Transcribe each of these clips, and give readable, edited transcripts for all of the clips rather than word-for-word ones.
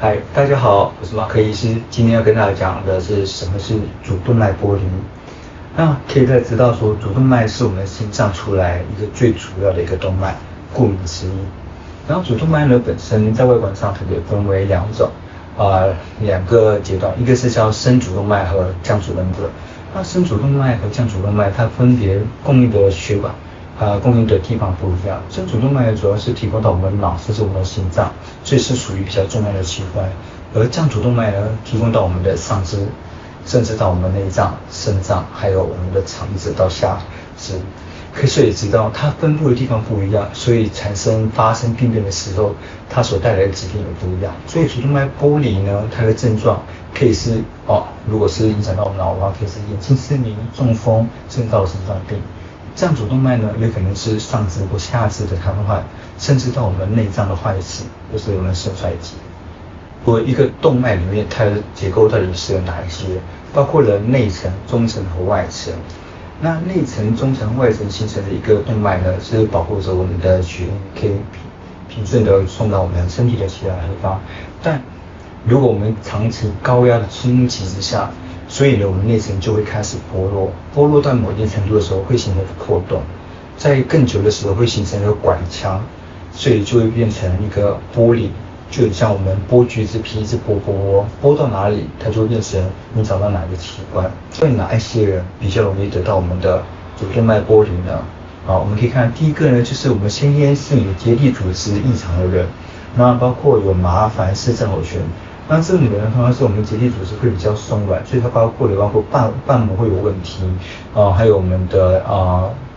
嗨，大家好，我是马克医师。今天要跟大家讲的是什么是主动脉剥离。那可以大家知道说，主动脉是我们心脏出来一个最主要的一个动脉，顾名思义。然后主动脉呢本身在外观上特别分为两个阶段，一个是叫升主动脉和降主动脉。那升主动脉和降主动脉它分别供应的血管供应的地方不一样。升主动脉主要是提供到我们脑，甚至我们的心脏，所以是属于比较重要的器官。而降主动脉呢，提供到我们的上肢，甚至到我们内脏、肾脏，还有我们的肠子到下肢。所以知道它分布的地方不一样，所以发生病变的时候，它所带来的疾病也不一样。所以主动脉剥离呢，它的症状可以是如果是影响到脑的话，可以是眼睛失明、中风，甚至到心脏病。降主动脉呢，也可能是上肢或下肢的瘫痪，甚至到我们内脏的坏死，就是我们肾衰竭。一个动脉里面，它的结构到底是有哪一些？包括了内层、中层和外层。那内层、中层、外层形成的一个动脉呢，是保护着我们的血液可以平顺的送到我们身体的其他地方。但如果我们长期高压的冲击之下，所以呢，我们内层就会开始剥落到某一定程度的时候，会形成破洞，在更久的时候会形成一个管腔，所以就会变成一个剥离。就很像我们剥橘子皮，一直剥到哪里，它就会变成你找到哪个器官。所以哪一些人比较容易得到我们的主动脉剥离呢？我们可以看第一个呢，就是我们先天性有结缔组织异常的人，那包括有麻烦氏症候群。那这种人通常是我们结缔组织会比较松软，所以它包括瓣膜会有问题，还有我们的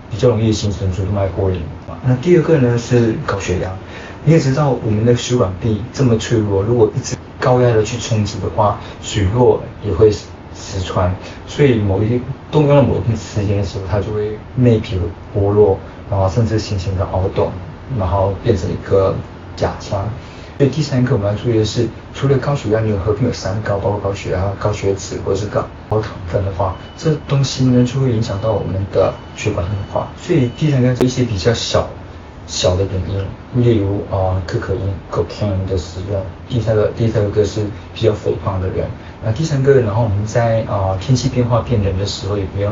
比较容易形成主动脉剥离。那第二个呢是高血压。你也知道我们的血管壁这么脆弱，如果一直高压的去冲击的话，水弱也会失穿，所以动用了某一定时间的时候，它就会内皮会剥落，然后甚至形成一个凹洞，然后变成一个假腔。所以第三个我们要注意的是，除了高血压，你有合并有三高，包括高血压、高血脂或者是高糖分的话，这东西呢就会影响到我们的血管硬化。所以第三个是一些比较小的原因，例如可可因 cocaine 的使用。第三个是比较肥胖的人。那第三个，然后我们在天气变化变冷的时候，也比较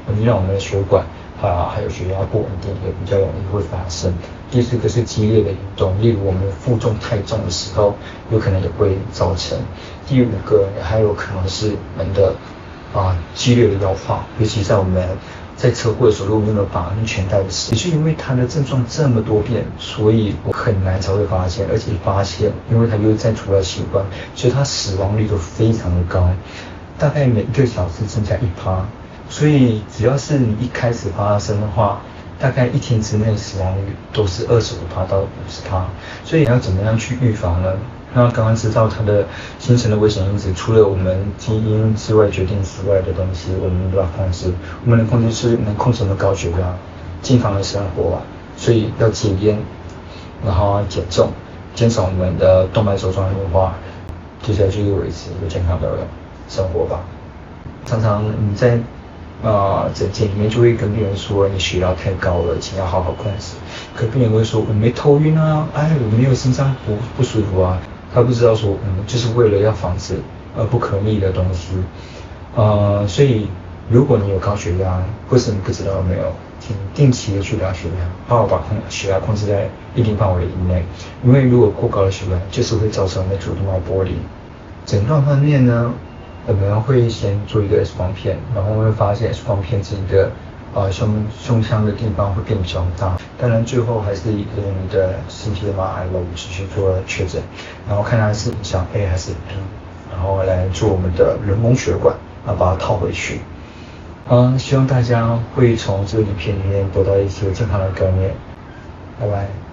容易让我们的血管还有血压不稳定，也比较容易会发生。第四个是激烈的运动，例如我们负重太重的时候，有可能也会造成。第五个还有可能是我们的激烈的药化，尤其在我们在车祸的时候，如果没有绑安全带的时候，也是因为它的症状这么多变，所以我很难才会发现，而且发现，因为它又在主要器官，所以它死亡率都非常的高，大概每1个小时增加1%，所以只要是你一开始发生的话，大概1天之内死亡率都是25%到50%，所以你要怎么样去预防呢？那刚刚知道它的形成的危险因子，除了我们基因之外决定之外的东西，我们都要控制。我们能控制是能控制我们的高血压，健康的生活所以要戒烟，然后减重，减少我们的动脉粥状硬化，接下来就维持一个健康的生活吧。常常你在诊间里面就会跟病人说，你血压太高了，请要好好控制。可病人会说，我没头晕啊，我没有心脏不舒服啊。他不知道说，就是为了要防止不可逆的东西。所以如果你有高血压，或是你不知道有没有，请定期的去量血压，好好把血压控制在一定范围以内。因为如果过高的血压，就是会造成主动脉剥离。诊断方面呢，我们会先做一个 X 光片，然后我们会发现 X 光片自己的胸腔的地方会变比较大。当然最后还是以你的CT MRI 去做确诊，然后看它是影响 A 还是 B， 然后来做我们的人工血管，把它套回去。希望大家会从这个影片里面得到一些健康的概念。拜拜。